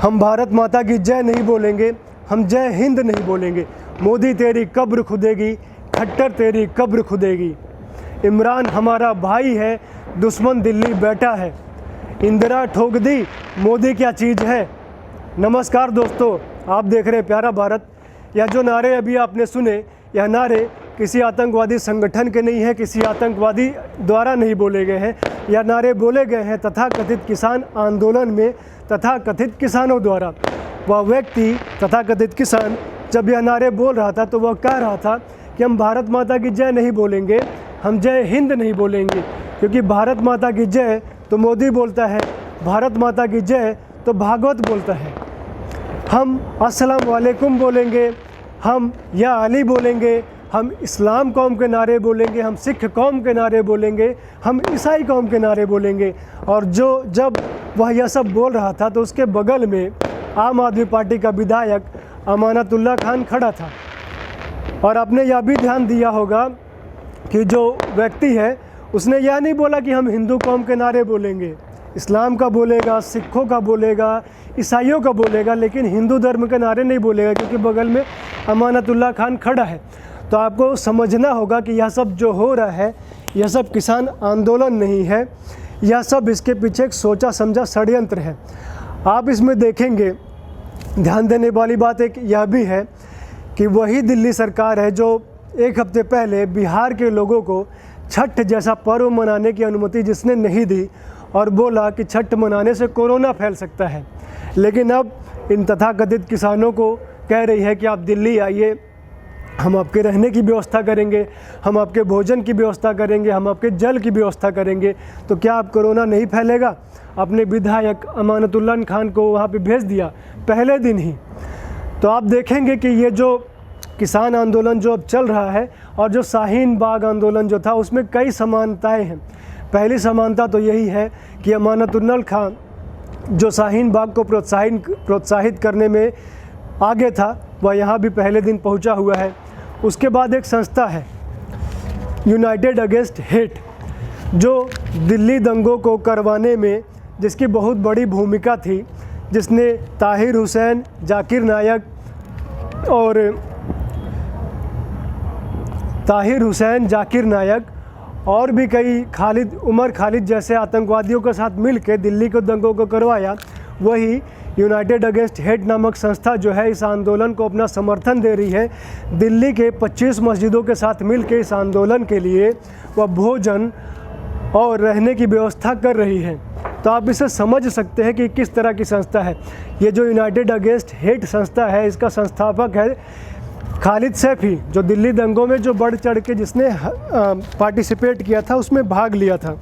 हम भारत माता की जय नहीं बोलेंगे, हम जय हिंद नहीं बोलेंगे। मोदी तेरी कब्र खुदेगी, खट्टर तेरी कब्र खुदेगी। इमरान हमारा भाई है, दुश्मन दिल्ली बैठा है। इंदिरा ठोक दी, मोदी क्या चीज़ है। नमस्कार दोस्तों, आप देख रहे हैं प्यारा भारत। यह जो नारे अभी आपने सुने, यह नारे किसी आतंकवादी संगठन के नहीं हैं, किसी आतंकवादी द्वारा नहीं बोले गए हैं। यह नारे बोले गए हैं तथाकथित किसान आंदोलन में, तथाकथित किसानों द्वारा। वह व्यक्ति तथाकथित किसान जब यह नारे बोल रहा था तो वह कह रहा था कि हम भारत माता की जय नहीं बोलेंगे, हम जय हिंद नहीं बोलेंगे, क्योंकि भारत माता की जय तो मोदी बोलता है, भारत माता की जय तो भागवत बोलता है। हम अस्सलाम वालेकुम बोलेंगे, हम या अली बोलेंगे, हम इस्लाम कौम के नारे बोलेंगे, हम सिख कौम के नारे बोलेंगे, हम ईसाई कौम के नारे बोलेंगे। और जब वह यह सब बोल रहा था तो उसके बगल में आम आदमी पार्टी का विधायक अमानतुल्लाह खान खड़ा था। और आपने यह भी ध्यान दिया होगा कि जो व्यक्ति है उसने यह नहीं बोला कि हम हिंदू कौम के नारे बोलेंगे, इस्लाम का बोलेगा, सिखों का बोलेगा, ईसाइयों का बोलेगा, लेकिन हिंदू धर्म के नारे नहीं बोलेगा, क्योंकि बगल में अमानतुल्लाह खान खड़ा है। तो आपको समझना होगा कि यह सब जो हो रहा है, यह सब किसान आंदोलन नहीं है, यह सब इसके पीछे एक सोचा समझा षड्यंत्र है। आप इसमें देखेंगे, ध्यान देने वाली बात एक यह भी है कि वही दिल्ली सरकार है जो एक हफ्ते पहले बिहार के लोगों को छठ जैसा पर्व मनाने की अनुमति जिसने नहीं दी और बोला कि छठ मनाने से कोरोना फैल सकता है। लेकिन अब इन तथाकथित किसानों को कह रही है कि आप दिल्ली आइए, हम आपके रहने की व्यवस्था करेंगे, हम आपके भोजन की व्यवस्था करेंगे, हम आपके जल की व्यवस्था करेंगे। तो क्या आप कोरोना नहीं फैलेगा? अपने विधायक अमानतुल्लाह खान को वहाँ पे भेज दिया पहले दिन ही। तो आप देखेंगे कि ये जो किसान आंदोलन जो अब चल रहा है और जो शाहीन बाग आंदोलन जो था, उसमें कई समानताएं हैं। पहली समानता तो यही है कि अमानतुल्लाह खान जो शाहीन बाग को प्रोत्साहित करने में आगे था, वह यहाँ भी पहले दिन पहुँचा हुआ है। उसके बाद एक संस्था है यूनाइटेड अगेंस्ट हेट, जो दिल्ली दंगों को करवाने में जिसकी बहुत बड़ी भूमिका थी, जिसने ताहिर हुसैन, जाकिर नायक और भी कई उमर खालिद जैसे आतंकवादियों के साथ मिलकर दिल्ली को दंगों को करवाया। वही यूनाइटेड अगेंस्ट हेट नामक संस्था जो है इस आंदोलन को अपना समर्थन दे रही है। दिल्ली के 25 मस्जिदों के साथ मिलकर इस आंदोलन के लिए वह भोजन और रहने की व्यवस्था कर रही है। तो आप इसे समझ सकते हैं कि किस तरह की संस्था है ये। जो यूनाइटेड अगेंस्ट हेट संस्था है, इसका संस्थापक है खालिद सैफी, जो दिल्ली दंगों में जो बढ़ चढ़ के जिसने पार्टिसिपेट किया था, उसमें भाग लिया था।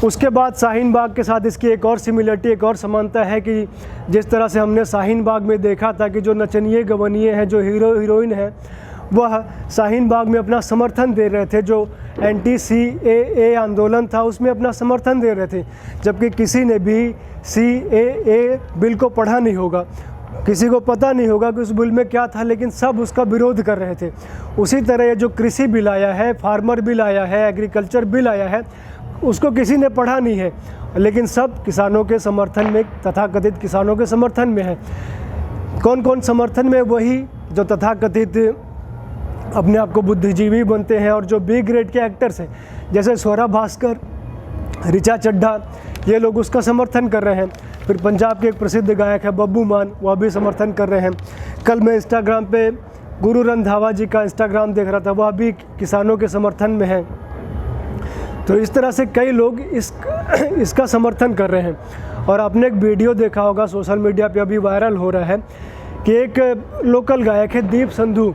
उसके बाद शाहीन बाग के साथ इसकी एक और सिमिलरिटी, एक और समानता है कि जिस तरह से हमने शाहीन बाग में देखा था कि जो नचनिए गवनिए हैं, जो हीरोइन हैं, वह शाहीन बाग में अपना समर्थन दे रहे थे। जो एंटी CAA आंदोलन था उसमें अपना समर्थन दे रहे थे, जबकि किसी ने भी CAA बिल को पढ़ा नहीं होगा, किसी को पता नहीं होगा कि उस बिल में क्या था, लेकिन सब उसका विरोध कर रहे थे। उसी तरह ये जो कृषि बिल आया है, फार्मर बिल आया है, एग्रीकल्चर बिल आया है, उसको किसी ने पढ़ा नहीं है, लेकिन सब किसानों के समर्थन में, तथाकथित किसानों के समर्थन में है। कौन कौन समर्थन में? वही जो तथाकथित अपने आप को बुद्धिजीवी बनते हैं और जो बी ग्रेड के एक्टर्स हैं, जैसे स्वरा भास्कर, ऋचा चड्ढा, ये लोग उसका समर्थन कर रहे हैं। फिर पंजाब के एक प्रसिद्ध गायक है बब्बू मान, वह भी समर्थन कर रहे हैं। कल मैं इंस्टाग्राम पे गुरु रंधावा जी का इंस्टाग्राम देख रहा था, वह भी किसानों के समर्थन में है। तो इस तरह से कई लोग इसका समर्थन कर रहे हैं। और आपने एक वीडियो देखा होगा, सोशल मीडिया पे अभी वायरल हो रहा है, कि एक लोकल गायक है दीप संधू,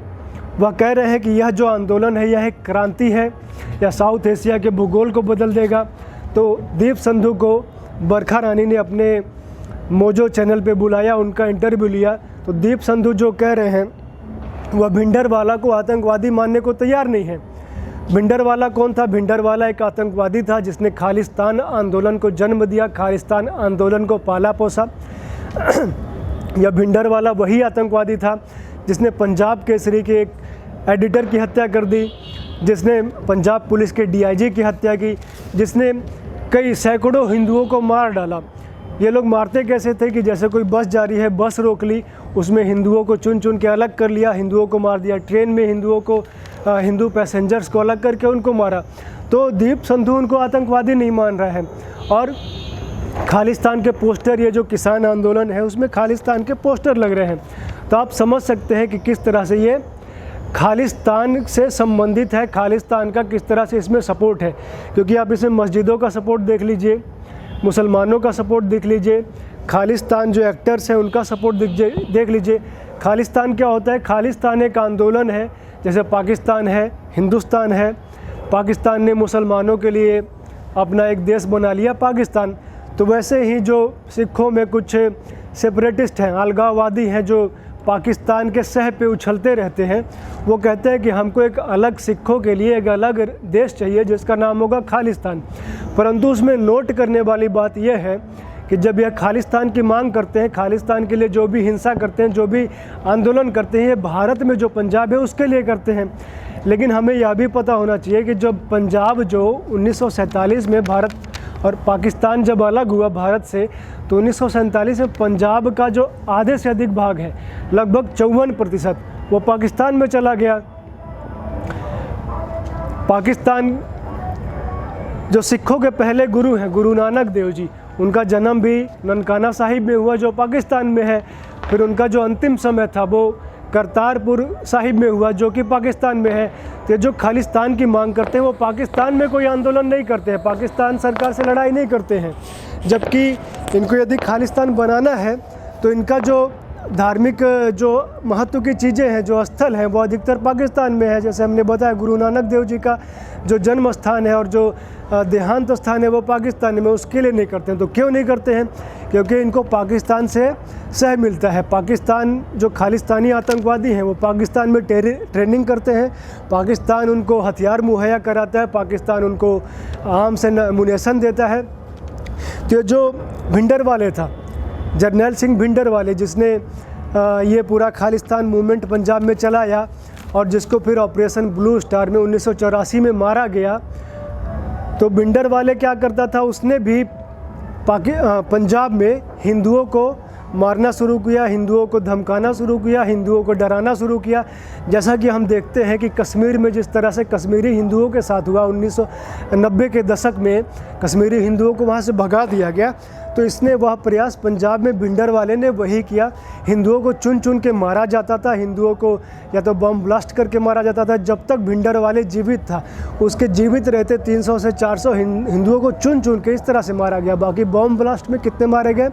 वह कह रहे हैं कि यह जो आंदोलन है यह एक क्रांति है, यह साउथ एशिया के भूगोल को बदल देगा। तो दीप संधू को बरखा रानी ने अपने मोजो चैनल पे बुलाया, उनका इंटरव्यू लिया। तो दीप संधू जो कह रहे हैं, वह भिंडरवाला को आतंकवादी मानने को तैयार नहीं है। भिंडरवाला कौन था? भिंडरवाला एक आतंकवादी था जिसने खालिस्तान आंदोलन को जन्म दिया, खालिस्तान आंदोलन को पाला पोसा। यह भिंडरवाला वही आतंकवादी था जिसने पंजाब केसरी के एक एडिटर की हत्या कर दी, जिसने पंजाब पुलिस के DIG की हत्या की, जिसने कई सैकड़ों हिंदुओं को मार डाला। ये लोग मारते कैसे थे कि जैसे कोई बस जा रही है, बस रोक ली, उसमें हिंदुओं को चुन चुन के अलग कर लिया, हिंदुओं को मार दिया। ट्रेन में हिंदुओं को हिंदू पैसेंजर्स को अलग करके उनको मारा। तो दीप संधू उनको आतंकवादी नहीं मान रहा है। और खालिस्तान के पोस्टर, ये जो किसान आंदोलन है उसमें खालिस्तान के पोस्टर लग रहे हैं। तो आप समझ सकते हैं कि किस तरह से ये खालिस्तान से संबंधित है, खालिस्तान का किस तरह से इसमें सपोर्ट है। क्योंकि आप इसमें मस्जिदों का सपोर्ट देख लीजिए, मुसलमानों का सपोर्ट देख लीजिए, खालिस्तान जो एक्टर्स हैं उनका सपोर्ट देख लीजिए। खालिस्तान क्या होता है? खालिस्तान एक आंदोलन है, जैसे पाकिस्तान है, हिंदुस्तान है। पाकिस्तान ने मुसलमानों के लिए अपना एक देश बना लिया पाकिस्तान। तो वैसे ही जो सिखों में कुछ सेपरेटिस्ट हैं, अलगाववादी हैं, जो पाकिस्तान के सह पे उछलते रहते हैं, वो कहते हैं कि हमको एक अलग सिखों के लिए एक अलग देश चाहिए जिसका नाम होगा खालिस्तान। परंतु उसमें नोट करने वाली बात यह है कि जब यह खालिस्तान की मांग करते हैं, खालिस्तान के लिए जो भी हिंसा करते हैं, जो भी आंदोलन करते हैं, ये भारत में जो पंजाब है उसके लिए करते हैं। लेकिन हमें यह भी पता होना चाहिए कि जब पंजाब जो 1947 में भारत और पाकिस्तान जब अलग हुआ भारत से, तो 1947 में पंजाब का जो आधे से अधिक भाग है, लगभग 54%, वो पाकिस्तान में चला गया। पाकिस्तान जो सिखों के पहले गुरु हैं, गुरु नानक देव जी, उनका जन्म भी ननकाना साहिब में हुआ जो पाकिस्तान में है। फिर उनका जो अंतिम समय था वो करतारपुर साहिब में हुआ जो कि पाकिस्तान में है। तो जो खालिस्तान की मांग करते हैं वो पाकिस्तान में कोई आंदोलन नहीं करते हैं, पाकिस्तान सरकार से लड़ाई नहीं करते हैं। जबकि इनको यदि खालिस्तान बनाना है तो इनका जो धार्मिक जो महत्व की चीज़ें हैं, जो स्थल हैं, वो अधिकतर पाकिस्तान में है। जैसे हमने बताया गुरु नानक देव जी का जो जन्म स्थान है और जो देहांत स्थान है वो पाकिस्तान में, उसके लिए नहीं करते हैं। तो क्यों नहीं करते हैं? क्योंकि इनको पाकिस्तान से सह मिलता है। पाकिस्तान जो खालिस्तानी आतंकवादी हैं वो पाकिस्तान में ट्रेनिंग करते हैं, पाकिस्तान उनको हथियार मुहैया कराता है, पाकिस्तान उनको आर्म से मुनेशन देता है। तो जो भिंडरवाले था, जर्नैल सिंह भिंडरवाले, जिसने ये पूरा खालिस्तान मूवमेंट पंजाब में चलाया और जिसको फिर ऑपरेशन ब्लू स्टार में 1984 में मारा गया। तो भिंडरवाले क्या करता था, उसने भी पंजाब में हिंदुओं को मारना शुरू किया, हिंदुओं को धमकाना शुरू किया, हिंदुओं को डराना शुरू किया। जैसा कि हम देखते हैं कि कश्मीर में जिस तरह से कश्मीरी हिंदुओं के साथ हुआ 1990 के दशक में, कश्मीरी हिंदुओं को वहाँ से भगा दिया गया। तो इसने वह प्रयास पंजाब में भिंडरवाले ने वही किया। हिंदुओं को चुन चुन के मारा जाता था, हिंदुओं को या तो बम ब्लास्ट करके मारा जाता था। जब तक भिंडरवाले जीवित था, उसके जीवित रहते 300 से 400 हिंदुओं को चुन चुन के इस तरह से मारा गया। बाकी बम ब्लास्ट में कितने मारे गए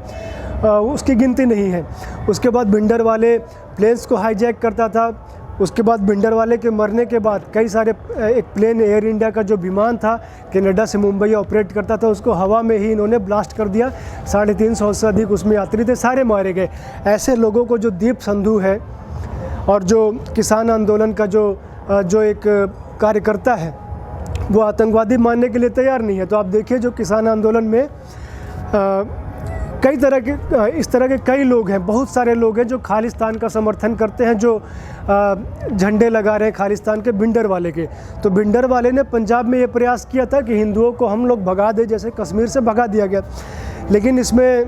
उसकी गिनती नहीं है। उसके बाद भिंडरवाले प्लेन्स को हाईजैक करता था। उसके बाद भिंडरवाले के मरने के बाद कई सारे, एक प्लेन एयर इंडिया का जो विमान था कनाडा से मुंबई ऑपरेट करता था, उसको हवा में ही इन्होंने ब्लास्ट कर दिया। 350 से अधिक उसमें यात्री थे, सारे मारे गए। ऐसे लोगों को जो दीप संधू है और जो किसान आंदोलन का जो एक कार्यकर्ता है, वो आतंकवादी मानने के लिए तैयार नहीं है। तो आप देखिए जो किसान आंदोलन में कई तरह के इस तरह के कई लोग हैं, बहुत सारे लोग हैं जो खालिस्तान का समर्थन करते हैं, जो झंडे लगा रहे हैं खालिस्तान के भिंडरवाले के। तो भिंडरवाले ने पंजाब में ये प्रयास किया था कि हिंदुओं को हम लोग भगा दें, जैसे कश्मीर से भगा दिया गया। लेकिन इसमें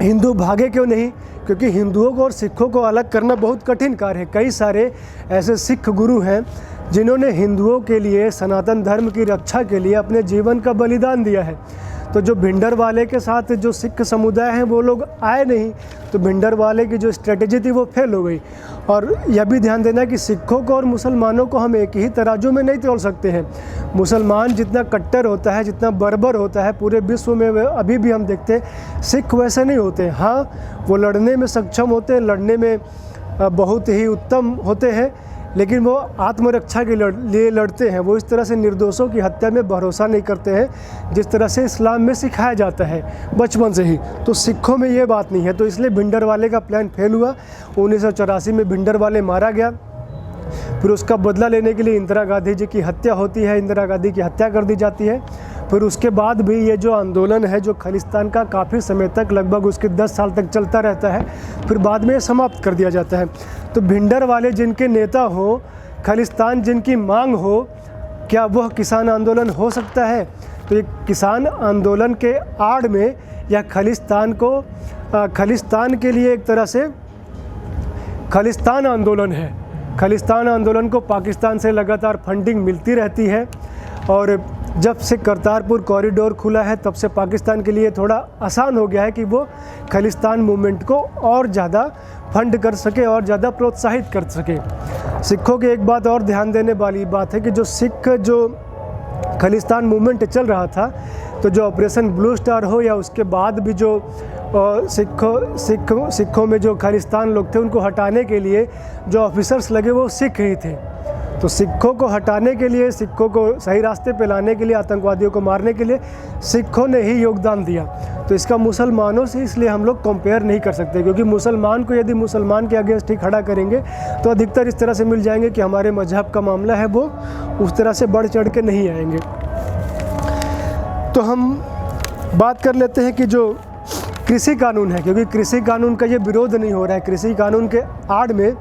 हिंदू भागे क्यों नहीं? क्योंकि हिंदुओं को और सिखों को अलग करना बहुत कठिन कार्य है। कई सारे ऐसे सिख गुरु हैं जिन्होंने हिंदुओं के लिए, सनातन धर्म की रक्षा के लिए अपने जीवन का बलिदान दिया है। तो जो भिंडरवाले के साथ जो सिख समुदाय हैं वो लोग आए नहीं, तो भिंडरवाले की जो स्ट्रेटजी थी वो फेल हो गई। और यह भी ध्यान देना कि सिखों को और मुसलमानों को हम एक ही तराजू में नहीं तोल सकते हैं। मुसलमान जितना कट्टर होता है, जितना बर्बर होता है पूरे विश्व में, अभी भी हम देखते हैं सिख वैसे नहीं होते। हाँ, वो लड़ने में सक्षम होते हैं, लड़ने में बहुत ही उत्तम होते हैं, लेकिन वो आत्मरक्षा के लिए लड़ते हैं। वो इस तरह से निर्दोषों की हत्या में भरोसा नहीं करते हैं जिस तरह से इस्लाम में सिखाया जाता है बचपन से ही। तो सिखों में ये बात नहीं है। तो इसलिए भिंडरवाले का प्लान फेल हुआ। 1984 में भिंडरवाले मारा गया। फिर उसका बदला लेने के लिए इंदिरा गांधी जी की हत्या होती है, इंदिरा गांधी की हत्या कर दी जाती है। फिर उसके बाद भी ये जो आंदोलन है जो खालिस्तान का काफ़ी समय तक, लगभग उसके 10 साल तक चलता रहता है, फिर बाद में समाप्त कर दिया जाता है। तो भिंडरवाले जिनके नेता हो, खालिस्तान जिनकी मांग हो, क्या वह किसान आंदोलन हो सकता है? तो ये किसान आंदोलन के आड़ में यह खालिस्तान के लिए एक तरह से खालिस्तान आंदोलन है। खालिस्तान आंदोलन को पाकिस्तान से लगातार फंडिंग मिलती रहती है और जब से करतारपुर कॉरिडोर खुला है तब से पाकिस्तान के लिए थोड़ा आसान हो गया है कि वो खालिस्तान मूवमेंट को और ज़्यादा फंड कर सके और ज़्यादा प्रोत्साहित कर सके। सिखों की एक बात और ध्यान देने वाली बात है कि जो खालिस्तान मूवमेंट चल रहा था, तो जो ऑपरेशन ब्लू स्टार हो या उसके बाद भी जो सिखों में जो खालिस्तान लोग थे उनको हटाने के लिए जो ऑफिसर्स लगे वो सिख ही थे। तो सिखों को हटाने के लिए, सिखों को सही रास्ते पे लाने के लिए, आतंकवादियों को मारने के लिए सिखों ने ही योगदान दिया। तो इसका मुसलमानों से इसलिए हम लोग कंपेयर नहीं कर सकते, क्योंकि मुसलमान को यदि मुसलमान के अगेंस्ट ही खड़ा करेंगे तो अधिकतर इस तरह से मिल जाएंगे कि हमारे मजहब का मामला है वो उस तरह से बढ़ चढ़ के नहीं आएंगे। तो हम बात कर लेते हैं कि जो कृषि कानून है, क्योंकि कृषि कानून का ये विरोध नहीं हो रहा है, कृषि कानून के आड़ में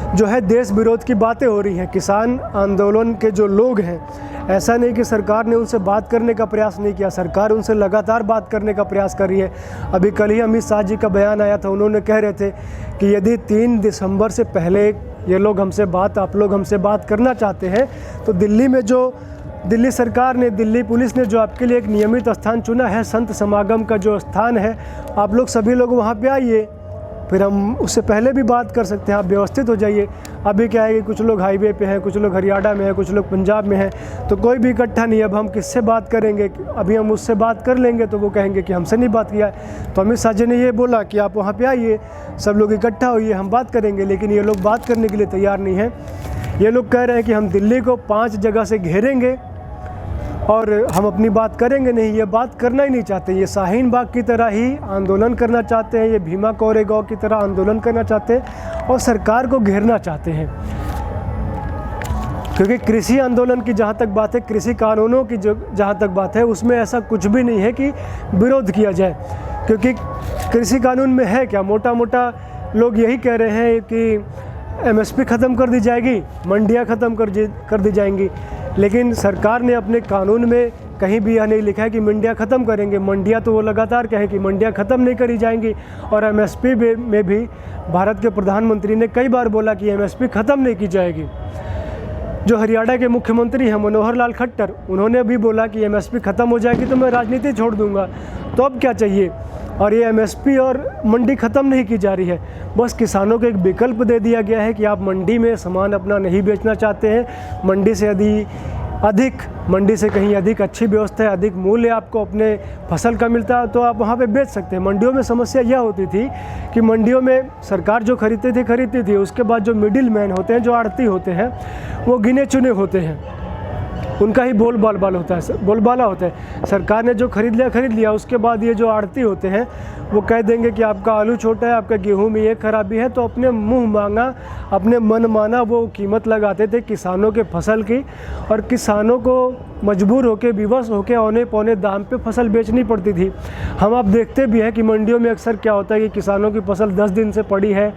जो है देश विरोध की बातें हो रही हैं। किसान आंदोलन के जो लोग हैं, ऐसा नहीं कि सरकार ने उनसे बात करने का प्रयास नहीं किया, सरकार उनसे लगातार बात करने का प्रयास कर रही है। अभी कल ही अमित शाह जी का बयान आया था, उन्होंने कह रहे थे कि यदि 3 दिसंबर से पहले ये लोग आप लोग हमसे बात करना चाहते हैं तो दिल्ली में जो दिल्ली सरकार ने, दिल्ली पुलिस ने जो आपके लिए एक नियमित स्थान चुना है, संत समागम का जो स्थान है, आप लोग सभी लोग वहाँ पे आइए, फिर हम उससे पहले भी बात कर सकते हैं, आप व्यवस्थित हो जाइए। अभी क्या है कि कुछ लोग हाईवे पे हैं, कुछ लोग हरियाणा में हैं, कुछ लोग पंजाब में हैं, तो कोई भी इकट्ठा नहीं। अब हम किससे बात करेंगे? अभी हम उससे बात कर लेंगे तो वो कहेंगे कि हमसे नहीं बात किया है। तो अमित शाह जी ने ये बोला कि आप वहाँ पे आइए, सब लोग इकट्ठा होइए, हम बात करेंगे। लेकिन ये लोग बात करने के लिए तैयार नहीं हैं। ये लोग कह रहे हैं कि हम दिल्ली को 5 जगह से घेरेंगे और हम अपनी बात करेंगे नहीं। ये बात करना ही नहीं चाहते, ये शाहीन बाग की तरह ही आंदोलन करना चाहते हैं, ये भीमा कोरेगांव की तरह आंदोलन करना चाहते हैं और सरकार को घेरना चाहते हैं। क्योंकि कृषि आंदोलन की जहाँ तक बात है, कृषि कानूनों की जो जहाँ तक बात है, उसमें ऐसा कुछ भी नहीं है कि विरोध किया जाए। क्योंकि कृषि कानून में है क्या, मोटा मोटा लोग यही कह रहे हैं कि MSP ख़त्म कर दी जाएगी, मंडियाँ ख़त्म कर दी जाएंगी। लेकिन सरकार ने अपने कानून में कहीं भी यह नहीं लिखा है कि मंडियाँ ख़त्म करेंगे। मंडियाँ तो वो लगातार कहें कि मंडियाँ ख़त्म नहीं करी जाएंगी। और MSP में भी भारत के प्रधानमंत्री ने कई बार बोला कि MSP ख़त्म नहीं की जाएगी। जो हरियाणा के मुख्यमंत्री हैं मनोहर लाल खट्टर, उन्होंने भी बोला कि MSP ख़त्म हो जाएगी तो मैं राजनीति छोड़ दूँगा। तो अब क्या चाहिए? और ये MSP और मंडी ख़त्म नहीं की जा रही है, बस किसानों को एक विकल्प दे दिया गया है कि आप मंडी में सामान अपना नहीं बेचना चाहते हैं, मंडी से कहीं अधिक अच्छी व्यवस्था है, अधिक मूल्य आपको अपने फसल का मिलता है तो आप वहाँ पे बेच सकते हैं। मंडियों में समस्या यह होती थी कि मंडियों में सरकार जो खरीदती थी, उसके बाद जो मिडिल मैन होते हैं, जो आड़ती होते हैं, वो गिने चुने होते हैं, उनका ही बोलबाला होता है। सरकार ने जो खरीद लिया, उसके बाद ये जो आड़ती होते हैं वो कह देंगे कि आपका आलू छोटा है, आपका गेहूं में ये खराबी है, तो अपने मुंह मांगा, अपने मन माना वो कीमत लगाते थे किसानों के फसल की, और किसानों को मजबूर होकर, विवश होकर औने पौने दाम पे फसल बेचनी पड़ती थी। हम आप देखते भी हैं कि मंडियों में अक्सर क्या होता है कि किसानों की फसल 10 दिन से पड़ी है,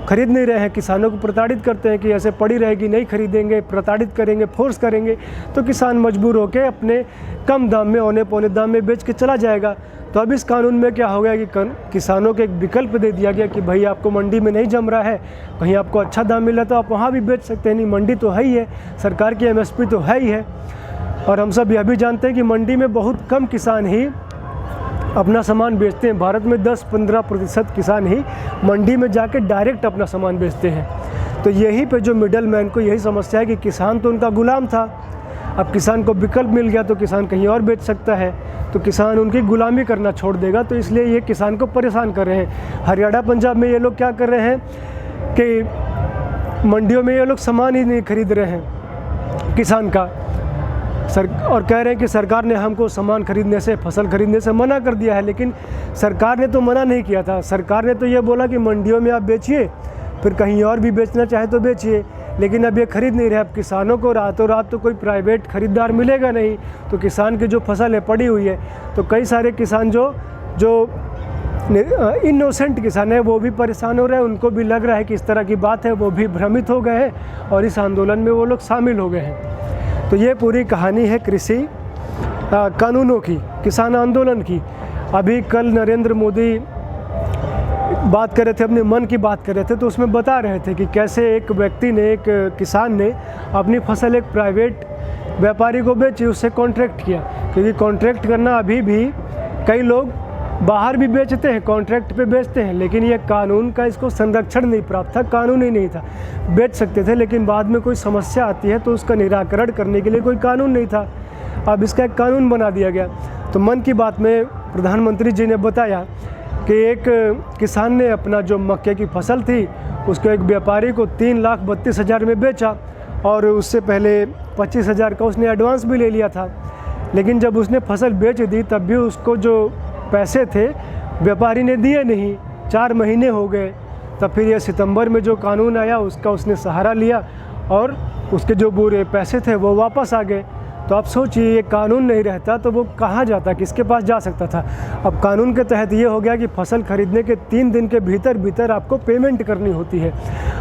खरीद नहीं रहे हैं, किसानों को प्रताड़ित करते हैं कि ऐसे पड़ी रहेगी, नहीं खरीदेंगे, प्रताड़ित करेंगे, फोर्स करेंगे, तो किसान मजबूर होकर अपने कम दाम में, औने पौने दाम में बेच के चला जाएगा। तो अब इस कानून में क्या हो गया कि किसानों को एक विकल्प दे दिया गया कि भाई आपको मंडी में नहीं जम रहा है, कहीं आपको अच्छा दाम मिला तो आप वहाँ भी बेच सकते हैं। नहीं, मंडी तो है ही है, सरकार की MSP तो है ही है। और हम सब यह भी जानते हैं कि मंडी में बहुत कम किसान ही अपना सामान बेचते हैं। भारत में 10-15% किसान ही मंडी में जाके डायरेक्ट अपना सामान बेचते हैं। तो यहीं पे जो मिडल मैन को यही समस्या है कि किसान तो उनका गुलाम था, अब किसान को विकल्प मिल गया तो किसान कहीं और बेच सकता है, तो किसान उनकी गुलामी करना छोड़ देगा। तो इसलिए ये किसान को परेशान कर रहे हैं। हरियाणा पंजाब में ये लोग क्या कर रहे हैं कि मंडियों में ये लोग सामान ही नहीं खरीद रहे हैं किसान का, और कह रहे हैं कि सरकार ने हमको सामान खरीदने से, फसल खरीदने से मना कर दिया है। लेकिन सरकार ने तो मना नहीं किया था, सरकार ने तो ये बोला कि मंडियों में आप बेचिए, फिर कहीं और भी बेचना चाहे तो बेचिए। लेकिन अब ये खरीद नहीं रहे। अब किसानों को रातों रात तो कोई प्राइवेट खरीदार मिलेगा नहीं, तो किसान की जो फसल है पड़ी हुई है, तो कई सारे किसान जो इनोसेंट किसान है वो भी परेशान हो रहे हैं। उनको भी लग रहा है कि इस तरह की बात है, वो भी भ्रमित हो गए हैं और इस आंदोलन में वो लोग शामिल हो गए हैं। तो ये पूरी कहानी है कृषि कानूनों की, किसान आंदोलन की। अभी कल नरेंद्र मोदी बात कर रहे थे, अपने मन की बात कर रहे थे, तो उसमें बता रहे थे कि कैसे एक व्यक्ति ने, एक किसान ने अपनी फसल एक प्राइवेट व्यापारी को बेची, उससे कॉन्ट्रैक्ट किया। क्योंकि कॉन्ट्रैक्ट करना अभी भी कई लोग बाहर भी बेचते हैं, कॉन्ट्रैक्ट पे बेचते हैं, लेकिन ये कानून का इसको संरक्षण नहीं प्राप्त था, कानून ही नहीं था। बेच सकते थे, लेकिन बाद में कोई समस्या आती है तो उसका निराकरण करने के लिए कोई कानून नहीं था। अब इसका एक कानून बना दिया गया। तो मन की बात में प्रधानमंत्री जी ने बताया कि एक किसान ने अपना जो मक्के की फसल थी उसको एक व्यापारी को 3,32,000 में बेचा, और उससे पहले 25,000 का उसने एडवांस भी ले लिया था। लेकिन जब उसने फसल बेच दी तब भी उसको जो पैसे थे व्यापारी ने दिए नहीं। 4 महीने हो गए। तब फिर ये सितंबर में जो कानून आया उसका उसने सहारा लिया और उसके जो बुरे पैसे थे वो वापस आ गए। तो आप सोचिए, ये कानून नहीं रहता तो वो कहाँ जाता, किसके पास जा सकता था। अब कानून के तहत ये हो गया कि फसल खरीदने के 3 दिन के भीतर आपको पेमेंट करनी होती है,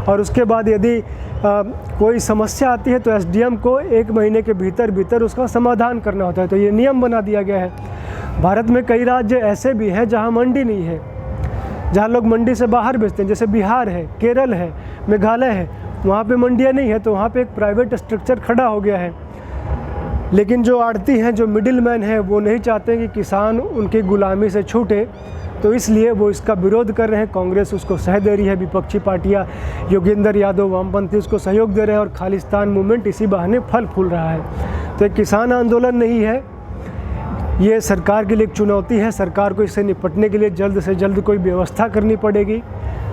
और उसके बाद यदि कोई समस्या आती है तो एसडीएम को 1 महीने के भीतर उसका समाधान करना होता है। तो ये नियम बना दिया गया है। भारत में कई राज्य ऐसे भी हैं जहाँ मंडी नहीं है, जहाँ लोग मंडी से बाहर बेचते हैं, जैसे बिहार है, केरल है, मेघालय है, वहाँ पे मंडियाँ नहीं है, तो वहाँ पे एक प्राइवेट स्ट्रक्चर खड़ा हो गया है। लेकिन जो आड़ती हैं, जो मिडिल मैन हैं, वो नहीं चाहते कि किसान उनकी गुलामी से छूटे, तो इसलिए वो इसका विरोध कर रहे हैं। कांग्रेस उसको सह दे रही है, विपक्षी पार्टियां, योगेंद्र यादव, वामपंथी उसको सहयोग दे रहे हैं, और खालिस्तान मूवमेंट इसी बहाने फल फूल रहा है। तो एक किसान आंदोलन नहीं है, ये सरकार के लिए एक चुनौती है। सरकार को इससे निपटने के लिए जल्द से जल्द कोई व्यवस्था करनी पड़ेगी।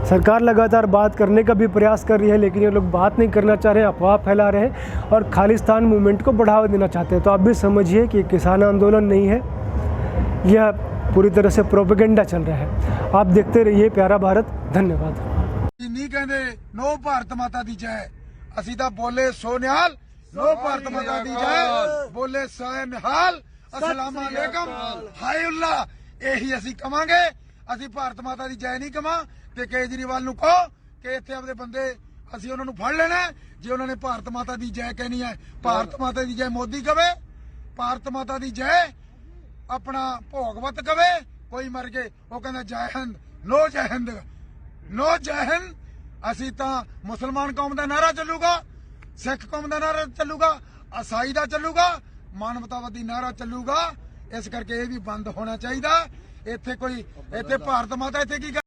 सरकार लगातार बात करने का भी प्रयास कर रही है, लेकिन ये लोग बात नहीं करना चाह रहे हैं, अफवाह फैला रहे हैं और खालिस्तान मूवमेंट को बढ़ावा देना चाहते हैं। तो आप भी समझिए कि किसान आंदोलन नहीं है, यह पूरी तरह से प्रोपेगेंडा चल रहा है। आप देखते रहिए प्यारा भारत। धन्यवाद। नहीं कहते नो भारत माता दी जय, असी तो बोले सो निहाल, नो भारत माता दी जय, बोले सो निहाल, अस्सलाम वालेकुम, हाय उल्ला। यही असी कवांगे, असी भारत माता दी जय नहीं कवा। ते केजरीवाल नूं कहो कि इत्थे अपने बंदे असी उन्हां नूं फड़ लेना जे उन्होंने ने भारत माता दी जय कहनी है। भारत माता दी जय मोदी कवे, भारत माता दी जय अपना भोगवत कवे, कोई मर गए वो कहना जय हिंद, नो जय हिंद, नो जय हिंद। असी तां मुसलमान कौम का नारा चलूगा, सिख कौम का नारा चलूगा, ईसाई का चलूगा, मानवतावादी नारा चलूगा। इस करके ये भी बंद होना चाहिए। इत्थे कोई इत्थे भारत माता इत्थे की